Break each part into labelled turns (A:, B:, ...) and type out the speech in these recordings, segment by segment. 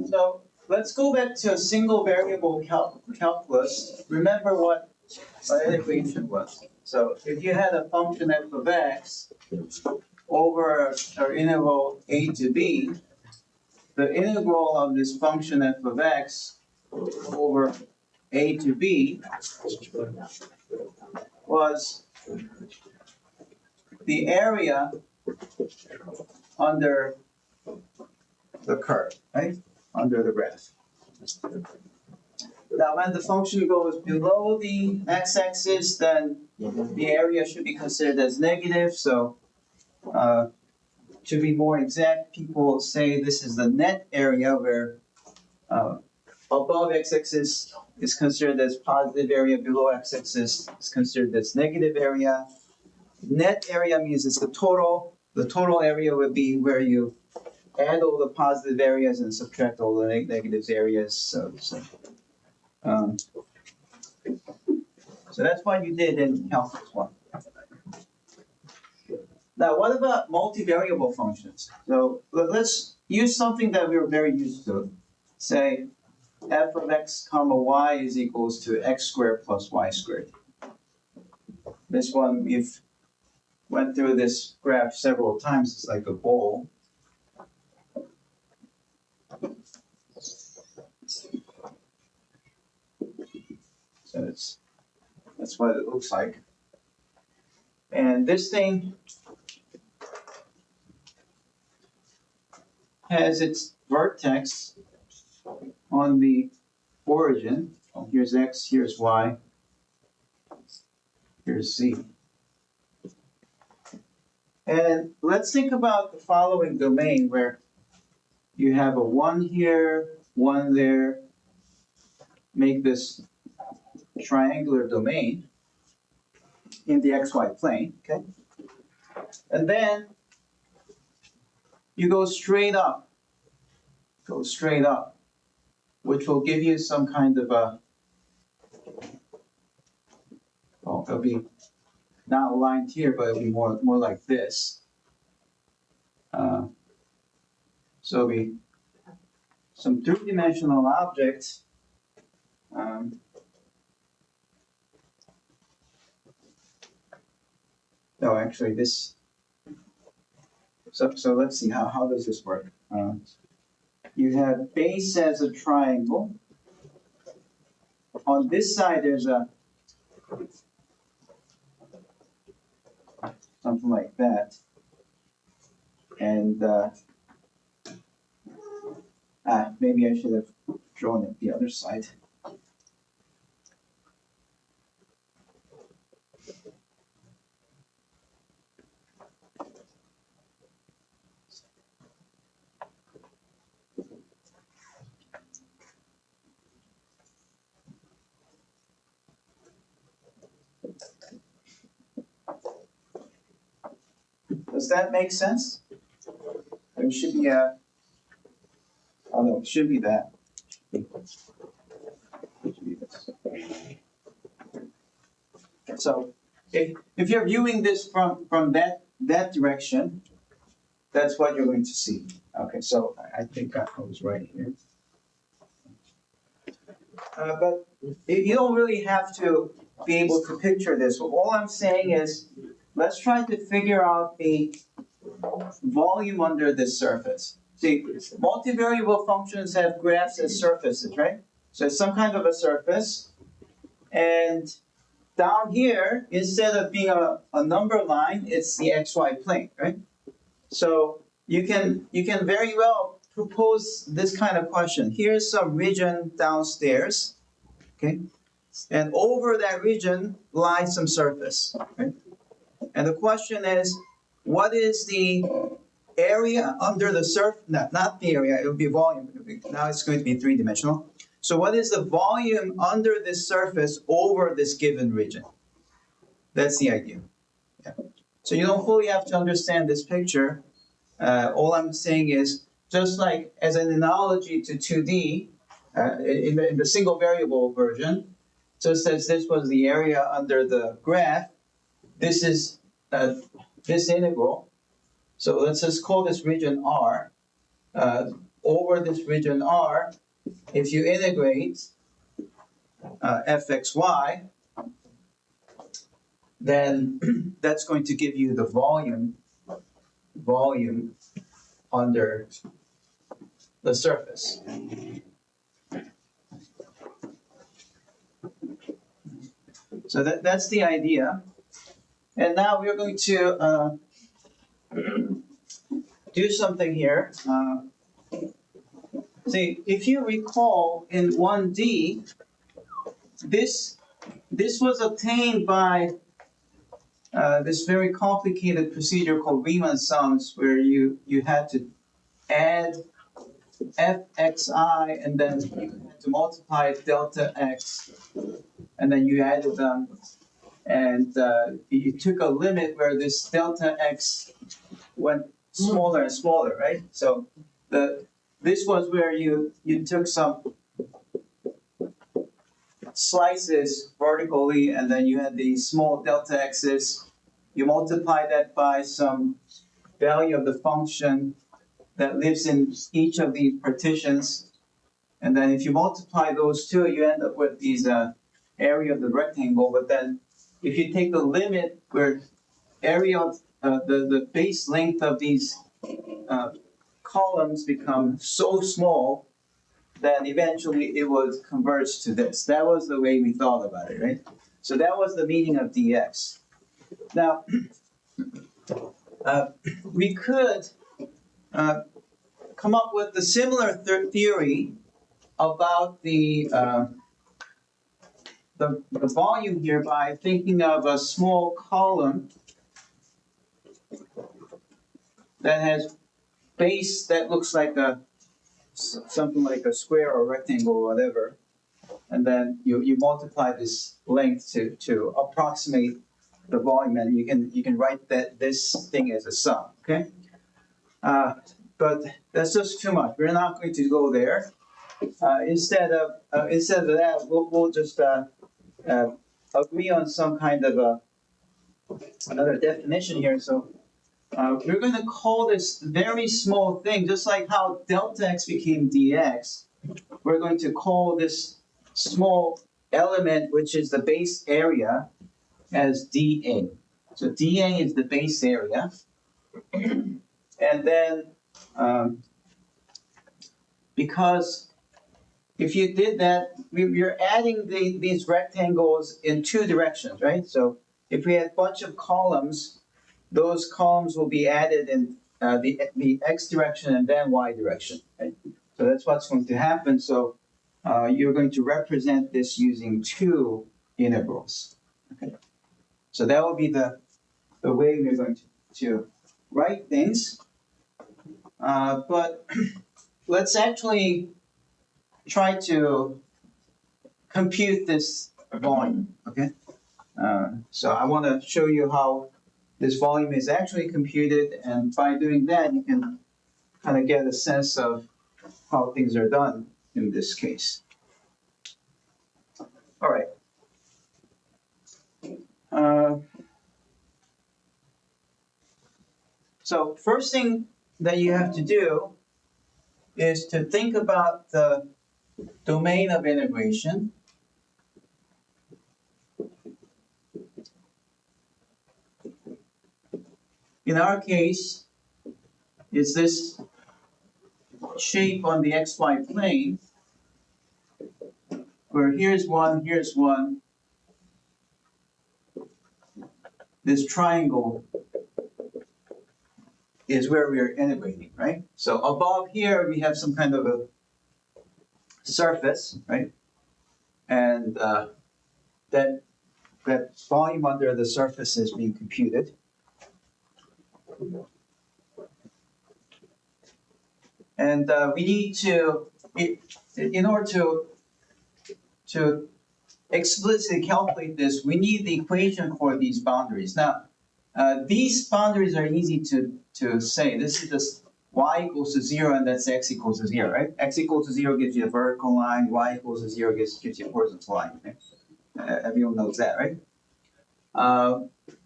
A: So let's go back to a single variable calculus. Remember what that equation was. So if you had a function f of x over our interval a to b, the integral of this function f of x over a to b was the area under the curve, right? Under the graph. Now, when the function goes below the x-axis, then the area should be considered as negative. So, to be more exact, people say this is the net area, where above x-axis is considered as positive area, below x-axis is considered as negative area. Net area means it's the total. The total area would be where you add all the positive areas and subtract all the negative areas. So that's what you did in calculus 1. Now, what about multivariable functions? So let's use something that we're very used to. Say f of x comma y is equals to x squared plus y squared. This one, we've went through this graph several times. It's like a bowl. So that's what it looks like. And this thing has its vertex on the origin. Oh, here's x, here's y, here's z. And let's think about the following domain where you have a 1 here, 1 there. Make this triangular domain in the xy plane, okay? And then you go straight up, which will give you some kind of a, well, it'll be not aligned here, but it'll be more like this. So it'll be some three-dimensional object. No, actually this, so let's see, how does this work? You have base as a triangle. On this side there's a, something like that. And maybe I should have drawn it the other side. Does that make sense? It should be a, oh no, it should be that. It should be this. So if you're viewing this from that direction, that's what you're going to see. Okay, so I think I was right here. But you don't really have to be able to picture this. All I'm saying is, let's try to figure out the volume under this surface. See, multivariable functions have graphs as surfaces, right? So it's some kind of a surface. And down here, instead of being a number line, it's the xy plane, right? So you can very well propose this kind of question. Here's some region downstairs, okay? And over that region lies some surface, right? And the question is, what is the area under the surface? Not the area, it would be volume. Now it's going to be three-dimensional. So what is the volume under this surface over this given region? That's the idea. Yeah. So you don't fully have to understand this picture. All I'm saying is, just like as an analogy to 2D, in the single variable version, just as this was the area under the graph, this is this integral. So let's just call this region R. over this region R, if you integrate fxy, then that's going to give you the volume under the surface. So that's the idea. And now we're going to do something here. See, if you recall in 1D, this was obtained by this very complicated procedure called Riemann sums, where you had to add fxi and then you had to multiply delta x, and then you added them, and you took a limit where this delta x went smaller and smaller, right? So this was where you took some slices vertically, and then you had these small delta x's. You multiply that by some value of the function that lives in each of these partitions, and then if you multiply those two, you end up with these area of the rectangle. But then if you take the limit where area of the base length of these columns become so small, then eventually it would converge to this. That was the way we thought about it, right? So that was the meaning of dx. Now, we could come up with a similar theory about the volume here by thinking of a small column that has base that looks like something like a square or rectangle or whatever, and then you multiply this length to approximate the volume, and you can write that this thing as a sum. Okay, but that's just too much. We're not going to go there. Instead of that, we'll just agree on some kind of another definition here. So we're going to call this very small thing, just like how delta x became dx. We're going to call this small element, which is the base area, as dA. So dA is the base area. And then, because if you did that, we're adding these rectangles in two directions, right? So if we had a bunch of columns, those columns will be added in the x direction and then y direction, right? So that's what's going to happen. So you're going to represent this using two integrals. Okay. So that will be the way we're going to write things. But let's actually try to compute this volume, okay? So I want to show you how this volume is actually computed, and by doing that, you can kind of get a sense of how things are done in this case. All right. So first thing that you have to do is to think about the domain of integration. In our case, it's this shape on the xy plane, where here's one, this triangle is where we are integrating, right? So above here, we have some kind of a surface, right? And that volume under the surface is being computed. And we need to, in order to explicitly calculate this, we need the equation for these boundaries. Now, these boundaries are easy to say. This is just y equals to 0, and that's x equals to 0, right? X equals to 0 gives you a vertical line, y equals to 0 gives you a horizontal line. Okay? Everyone knows that, right?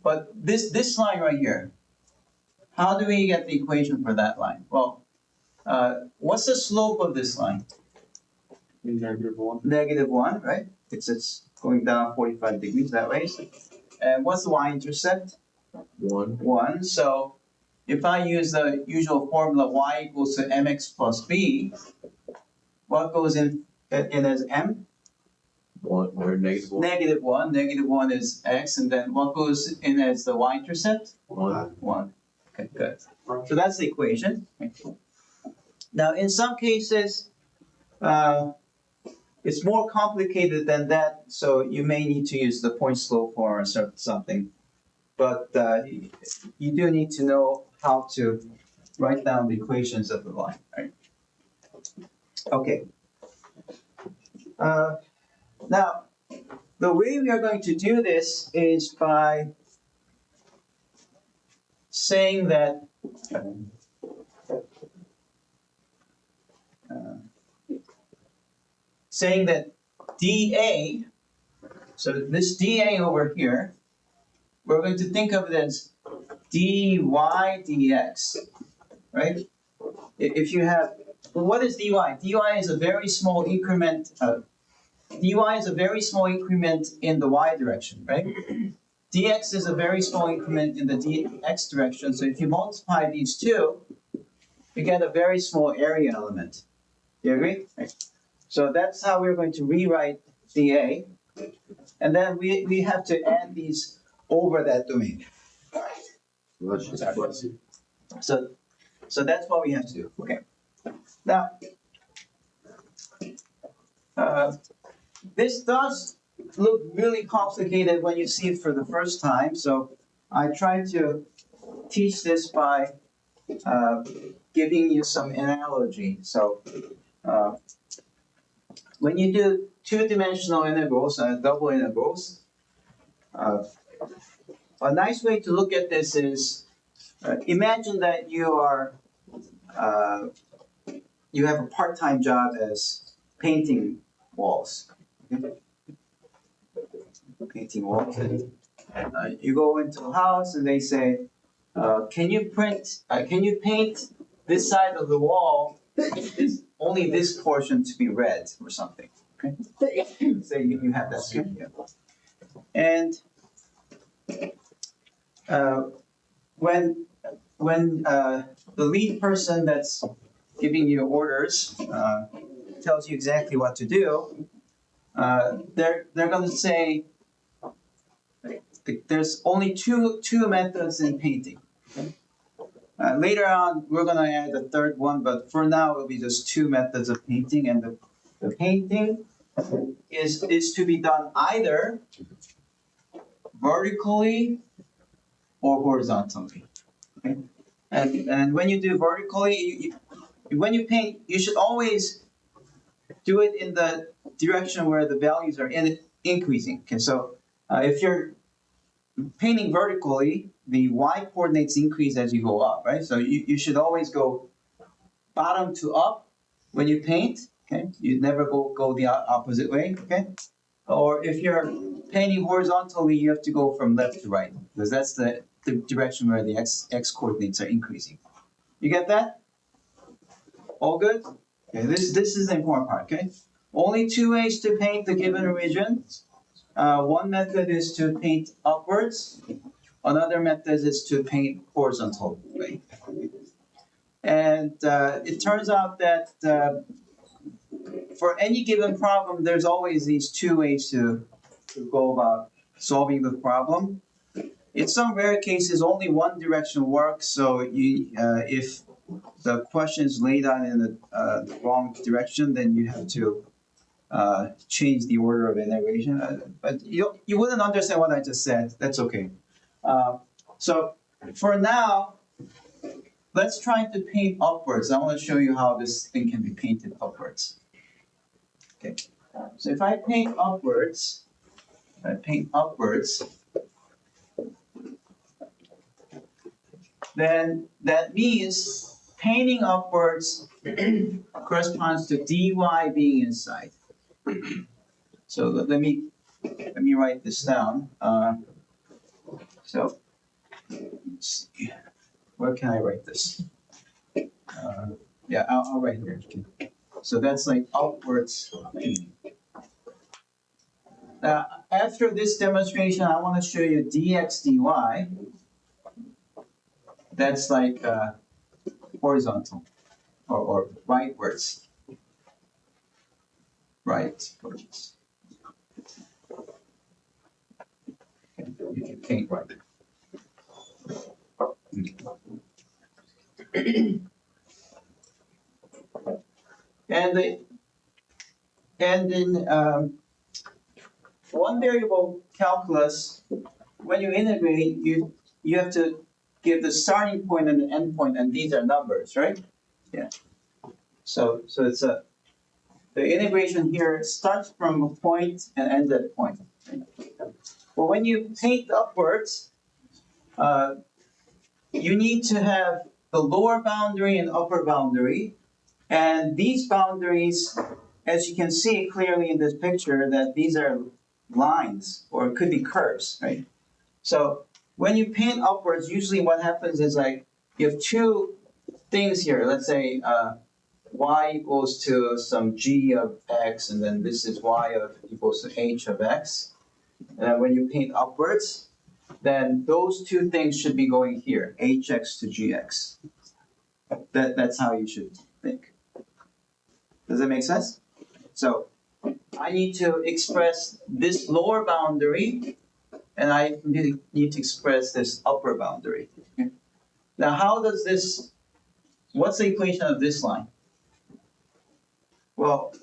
A: But this line right here, how do we get the equation for that line? Well, What's the slope of this line?
B: -1.
A: -1, right? It's going down 45 degrees that way. And what's the y-intercept?
B: 1.
A: 1. So if I use the usual formula y equals to mx plus b, what goes in as m?
B: 1 or -1.
A: -1. -1 is x, and then what goes in as the y-intercept?
B: 1.
A: 1. Okay, good. So that's the equation. Now, in some cases, it's more complicated than that, so you may need to use the point slope or something. But you do need to know how to write down the equations of the line, right? Okay. Now, the way we are going to do this is by saying that dA, so this dA over here, we're going to think of it as dy dx, right? If you have, well, what is dy? dy is a very small increment. Dy is a very small increment in the y direction, right? Dx is a very small increment in the dx direction. So if you multiply these two, you get a very small area element. Do you agree? Right. So that's how we're going to rewrite dA. And then we have to add these over that domain. So that's what we have to do. Okay. Now, this does look really complicated when you see it for the first time. So I tried to teach this by giving you some analogy. So when you do two-dimensional integrals and double integrals, a nice way to look at this is imagine that you have a part-time job as painting walls. Painting walls. And, you go into a house and they say, can you paint this side of the wall? Only this portion to be red or something. Okay. Say you have that skill. Yeah. And when the lead person that's giving you orders tells you exactly what to do, they're going to say there's only two methods in painting. Okay? Later on, we're going to add a third one, but for now, it'll be just two methods of painting, and the painting is to be done either vertically or horizontally. Okay? And when you do vertically, when you paint, you should always do it in the direction where the values are increasing. Okay, so if you're painting vertically, the y coordinates increase as you go up, right? So you should always go bottom to up when you paint. Okay, you never go the opposite way. Okay, or if you're painting horizontally, you have to go from left to right because that's the direction where the x coordinates are increasing. You get that? All good? Okay, this is the important part. Okay, only two ways to paint the given region. One method is to paint upwards. Another method is to paint horizontal. Right? And it turns out that for any given problem, there's always these two ways to go about solving the problem. In some rare cases, only one direction works. So if the question is laid out in the wrong direction, then you have to change the order of integration. But you wouldn't understand what I just said. That's okay. So for now, let's try to paint upwards. I want to show you how this thing can be painted upwards. Okay. So if I paint upwards, then that means painting upwards corresponds to dy being inside. So let me write this down. So let's see. Where can I write this? Yeah, I'll write here. Okay. So that's like upwards. Now, after this demonstration, I want to show you dx dy. That's like horizontal or rightwards. Rightwards. Okay, you can paint right. And in one variable calculus, when you integrate, you have to give the starting point and the end point, and these are numbers, right? Yeah. So it's the integration here starts from a point and ends at a point. But when you paint upwards, you need to have the lower boundary and upper boundary, and these boundaries, as you can see clearly in this picture, that these are lines or it could be curves, right? So when you paint upwards, usually what happens is like you have two things here. Let's say y equals to some g of x, and then this is y of equals to h of x. And when you paint upwards, then those two things should be going here, hx to gx. That's how you should think. Does that make sense? So I need to express this lower boundary, and I need to express this upper boundary. Okay? Now, how does this, what's the equation of this line? Well,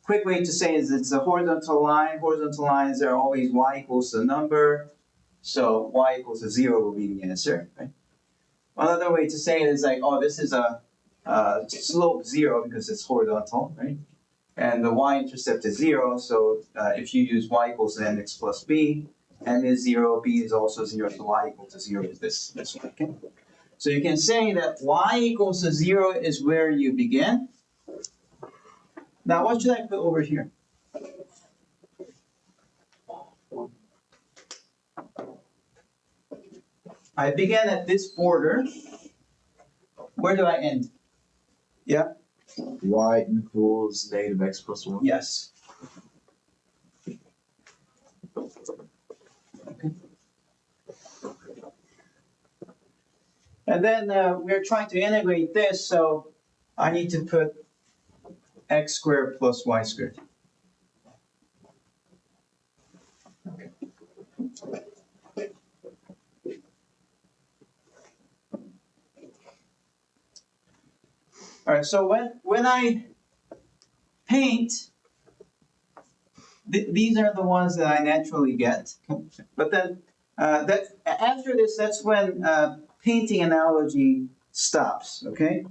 A: quick way to say is it's a horizontal line. Horizontal lines are always y equals to a number, so y equals to 0 will be the answer. Right? Another way to say it is like, oh, this is a slope 0 because it's horizontal, right? And the y-intercept is 0, so if you use y equals to mx plus b, n is 0, b is also 0, so y equals to 0 is this one, okay? So you can say that y equals to 0 is where you begin. Now what should I put over here? I began at this border. Where do I end? Yeah?
B: Y equals negative x plus 1.
A: Yes. Okay. And then we're trying to integrate this, so I need to put x squared plus y squared. Okay. All right, so when I paint, these are the ones that I naturally get. But then after this, that's when painting analogy stops, okay?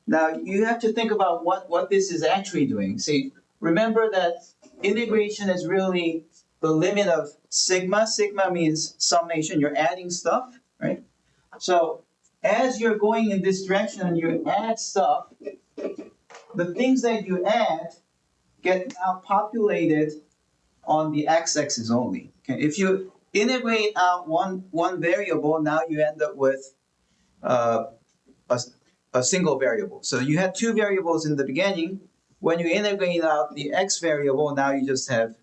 A: Now you have to think about what this is actually doing. See, remember that integration is really the limit of sigma. Sigma means summation, you're adding stuff, right? So as you're going in this direction and you add stuff, the things that you add get now populated on the x-axis only. Okay? If you integrate out one variable, now you end up with a single variable. So you had two variables in the beginning. When you integrate out the x variable, now you just have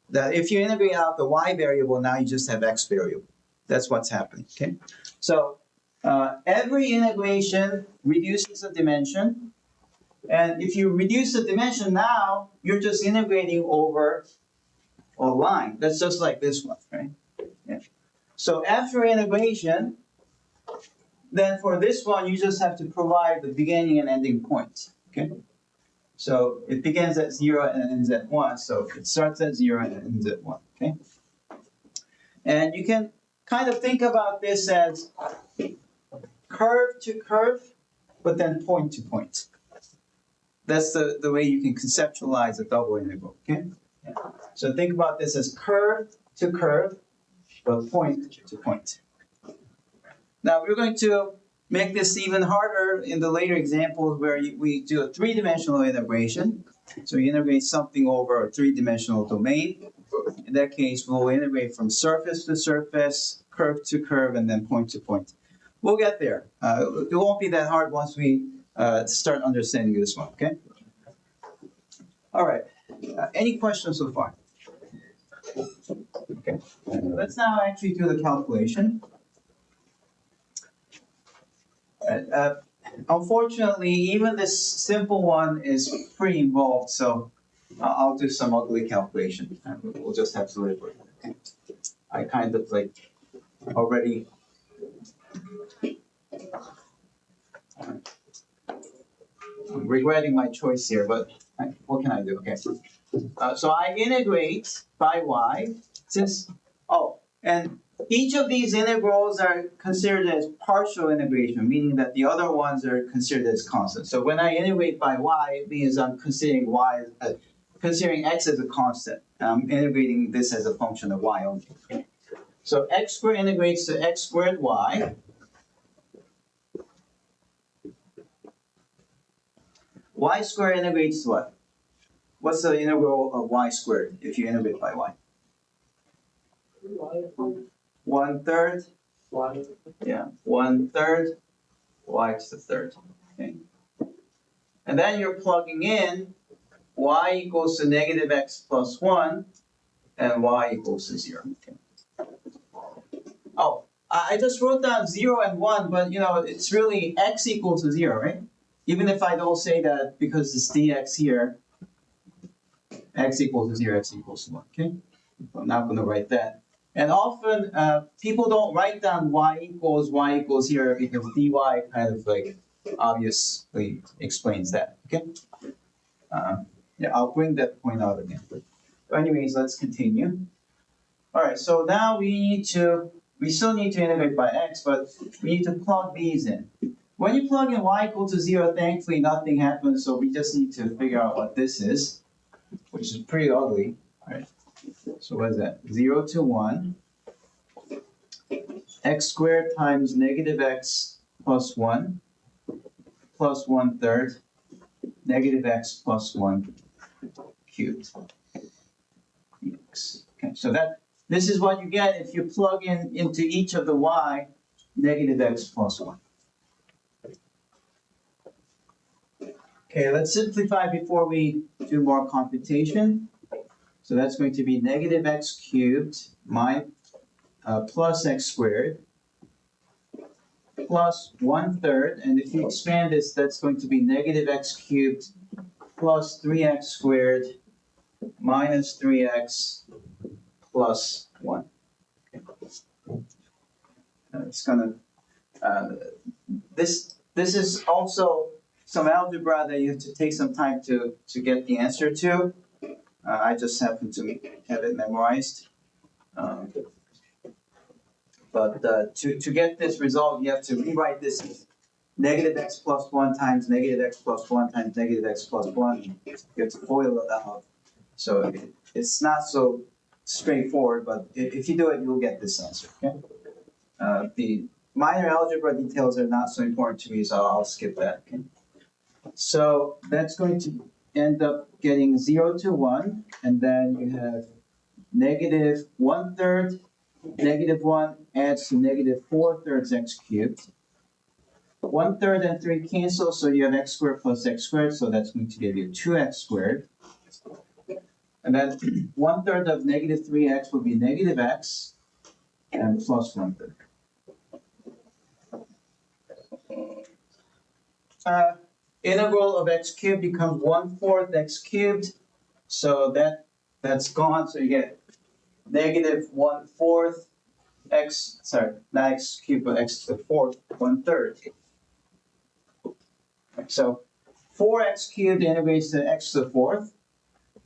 A: that. If you integrate out the y variable, now you just have x variable. That's what's happening. Okay. So every integration reduces the dimension, and if you reduce the dimension now, you're just integrating over a line. That's just like this one, right? Yeah. So after integration, then for this one, you just have to provide the beginning and ending point, okay? So it begins at 0 and ends at 1, so it starts at 0 and ends at 1, okay? And you can kind of think about this as curve to curve, but then point to point. That's the way you can conceptualize a double integral, okay? Yeah. So think about this as curve to curve, but point to point. Now we're going to make this even harder in the later examples where we do a three-dimensional integration. So you integrate something over a three-dimensional domain. In that case, we'll integrate from surface to surface, curve to curve, and then point to point. We'll get there. It won't be that hard once we start understanding this one, okay? All right, any questions so far? Okay, let's now actually do the calculation. Unfortunately, even this simple one is pretty involved, so I'll do some ugly calculation, and we'll just have to live with it, okay? I kind of like already. I'm regretting my choice here, but what can I do? Okay. So I integrate by y, since, and each of these integrals are considered as partial integration, meaning that the other ones are considered as constant. So when I integrate by y, it means I'm considering considering x as a constant. I'm integrating this as a function of y only. Okay? So x squared integrates to x squared y. Y squared integrates to what? What's the integral of y squared if you integrate by y? 1/3. Yeah, 1/3 y to the third. Okay. And then you're plugging in y equals to negative x plus 1 and y equals to 0. Okay. Oh, I just wrote down 0 and 1, but it's really x equals to 0, right? Even if I don't say that because it's dx here, x equals to 0, x equals to 1. Okay. I'm not going to write that. And often people don't write down y equals here because dy kind of like obviously explains that. Okay. Yeah, I'll bring that point out again. But anyways, let's continue. All right. So now we still need to integrate by x, but we need to plug these in. When you plug in y equal to 0, thankfully nothing happens. So we just need to figure out what this is, which is pretty ugly. All right. So what is that? 0 to 1. X squared times negative x plus 1 plus 1/3 negative x plus 1 cubed. Okay, so this is what you get if you plug into each of the y negative x plus 1. Okay, let's simplify before we do more computation. So that's going to be negative x cubed plus x squared plus 1/3, and if you expand this, that's going to be negative x cubed plus 3x squared minus 3x plus 1. Okay. It's gonna this is also some algebra that you have to take some time to get the answer to. I just happen to have it memorized. But to get this result, you have to rewrite this as negative x plus 1 times negative x plus 1 times negative x plus 1. You have to FOIL it out. So it's not so straightforward, but if you do it, you'll get this answer. Okay? The minor algebra details are not so important to me, so I'll skip that. Okay? So that's going to end up getting 0 to 1, and then you have negative 1/3. Negative 1 adds to negative 4/3 x cubed. 1/3 and 3 cancel, so you have x squared plus x squared, so that's going to give you 2x squared. And then 1/3 of negative 3x would be negative x and plus 1/3. Integral of x cubed becomes 1/4 x cubed, so that's gone, so you get negative 1/4 x, not x cubed, but x to the 4th, 1/3. So 4x cubed integrates to x to the 4th.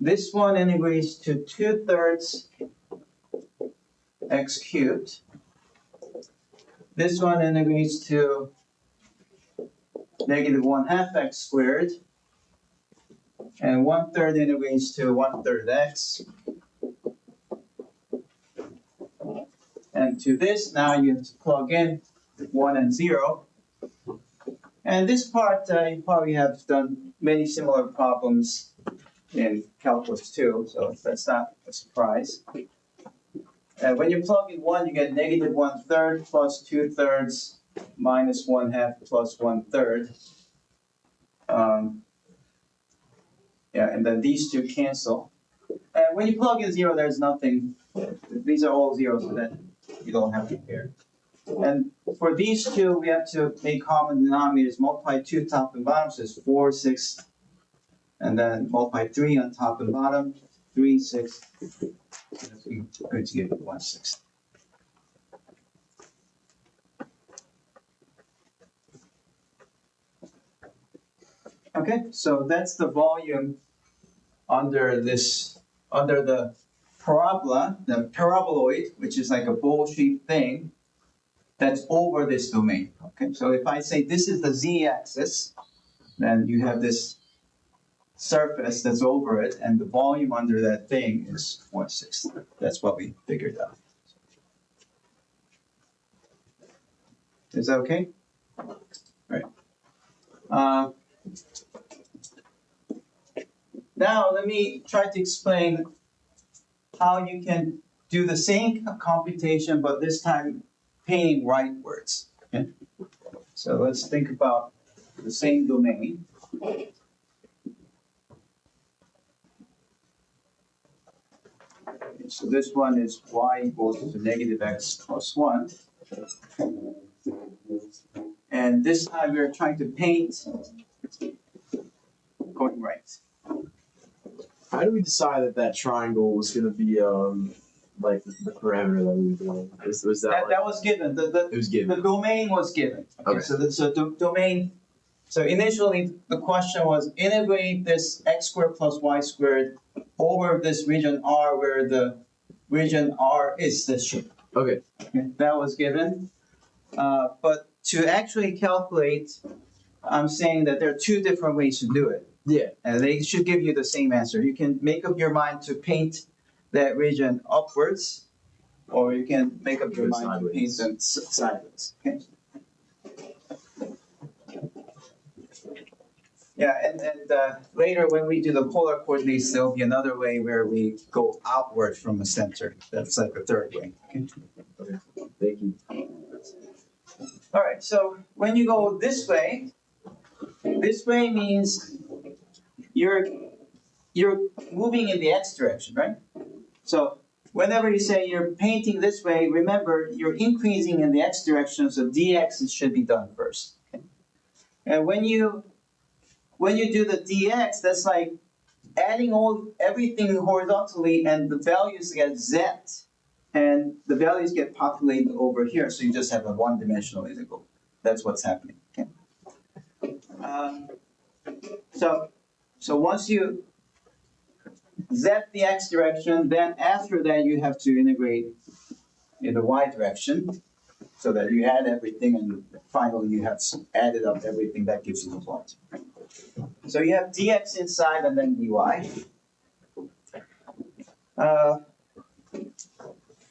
A: This one integrates to 2/3 x cubed. This one integrates to negative 1/2 x squared. And 1/3 integrates to 1/3 x. And to this, now you have to plug in 1 and 0. And this part, you probably have done many similar problems in calculus 2, so that's not a surprise. When you plug in 1, you get negative 1/3 plus 2/3 minus 1/2 plus 1/3. Yeah, and then these two cancel. And when you plug in 0, there's nothing. These are all zeros, so that you don't have to care. And for these two, we have to make common denominators. Multiply 2 top and bottom, so it's 4, 6, and then multiply 3 on top and bottom, 3, 6. That's going to give you 1, 6. Okay, so that's the volume under the parabola, the paraboloid, which is like a bowl-shaped thing that's over this domain. Okay, so if I say this is the z-axis, then you have this surface that's over it, and the volume under that thing is 1/6. That's what we figured out. Is that okay? Right. Now let me try to explain how you can do the same computation, but this time painting rightwards. Okay? So let's think about the same domain. So this one is y equals to negative x plus 1. And this time we're trying to paint going right.
B: How do we decide that that triangle was going to be like the parameter that we were doing? Was that
A: That was given.
B: it was given?
A: The domain was given.
B: Okay.
A: So the domain. So initially the question was integrate this x squared plus y squared over this region R, where the region R is this shape.
B: Okay.
A: Okay, that was given. But to actually calculate, I'm saying that there are two different ways to do it.
B: Yeah.
A: And they should give you the same answer. You can make up your mind to paint that region upwards, or you can make up your mind to paint them sideways. Okay. Yeah, and later when we do the polar coordinates, there'll be another way where we go outward from the center. That's like the third way. Okay.
B: Thank you.
A: All right, so when you go this way means you're moving in the x direction, right? So whenever you say you're painting this way, remember you're increasing in the x direction, so dx should be done first. Okay? And when you do the dx, that's like adding everything horizontally, and the values get z, and the values get populated over here, so you just have a one-dimensional integral. That's what's happening. Okay. So once you z the x direction, then after that you have to integrate in the y direction, so that you add everything, and finally you have added up everything that gives you the plot. So you have dx inside and then dy.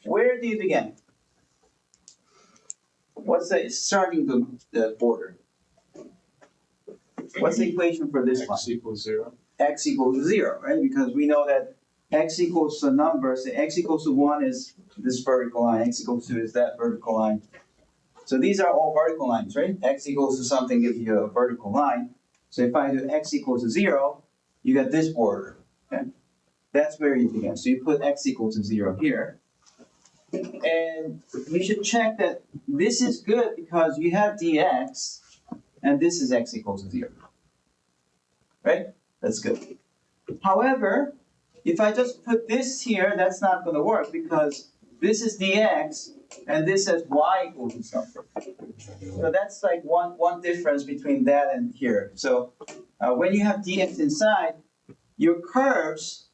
A: Where do you begin? What's the starting the border? What's the equation for this one?
B: X equals 0.
A: X equals 0, right? Because we know that x equals a number. So x equals to 1 is this vertical line. X equals 2 is that vertical line. So these are all vertical lines, right? X equals to something gives you a vertical line. So if I do x equals to 0, you get this border. Okay? That's where you begin. So you put x equals to 0 here. And you should check that this is good because you have dx, and this is x equals to 0. Right? That's good. However, if I just put this here, that's not going to work because this is dx, and this says y equals to something. So that's like one difference between that and here. So when you have dx inside, your curves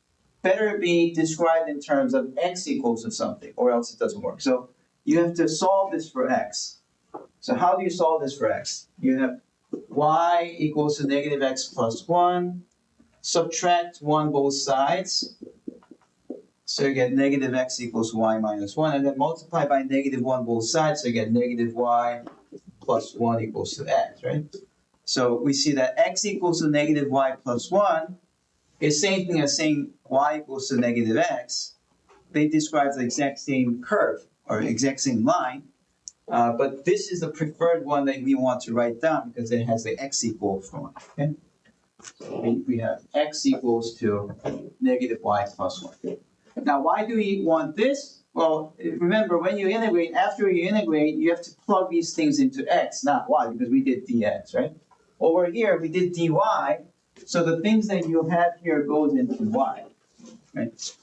A: better be described in terms of x equals to something, or else it doesn't work. So you have to solve this for x. So how do you solve this for x? You have y equals to negative x plus 1, subtract 1 both sides, so you get negative x equals y minus 1, and then multiply by negative 1 both sides, so you get negative y plus 1 equals to x, right? So we see that x equals to negative y plus 1 is same thing as saying y equals to negative x. They describe the exact same curve, or exact same line, but this is the preferred one that we want to write down because it has the x equals 1, okay? We have x equals to negative y plus 1. Now, why do we want this? Well, remember, when you integrate, after you integrate, you have to plug these things into x, not y, because we did dx, right? Over here, we did dy, so the things that you have here goes into y, right?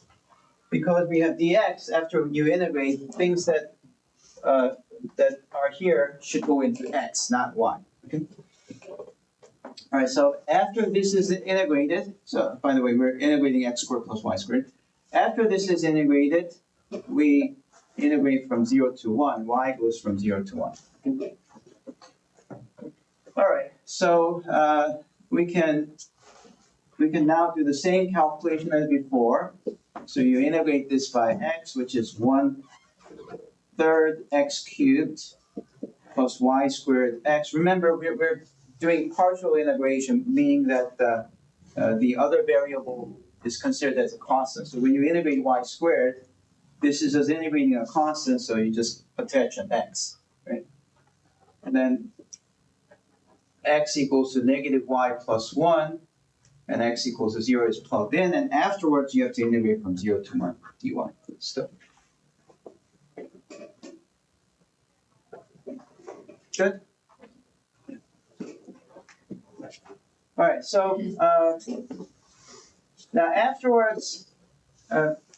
A: Because we have dx, after you integrate, things that are here should go into x, not y. Okay? All right, so after this is integrated, so by the way, we're integrating x squared plus y squared. After this is integrated, we integrate from 0 to 1. Y goes from 0 to 1. All right, so we can now do the same calculation as before. So you integrate this by x, which is 1/3 x cubed plus y squared x. Remember, we're doing partial integration, meaning that the other variable is considered as a constant. So when you integrate y squared, this is just integrating a constant, so you just attach an x, right? And then x equals to negative y plus 1, and x equals to 0 is plugged in, and afterwards you have to integrate from 0 to 1 dy. So, good? All right, so now afterwards,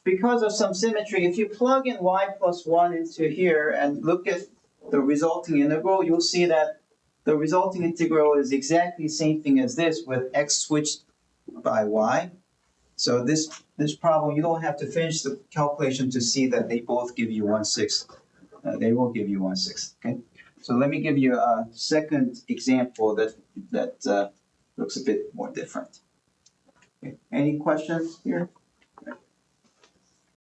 A: because of some symmetry, if you plug in y plus 1 into here and look at the resulting integral, you'll see that the resulting integral is exactly the same thing as this with x switched by y. So this problem, you don't have to finish the calculation to see that they both give you 1/6. They will give you 1/6, okay? So let me give you a second example that looks a bit more different. Okay. Any questions here?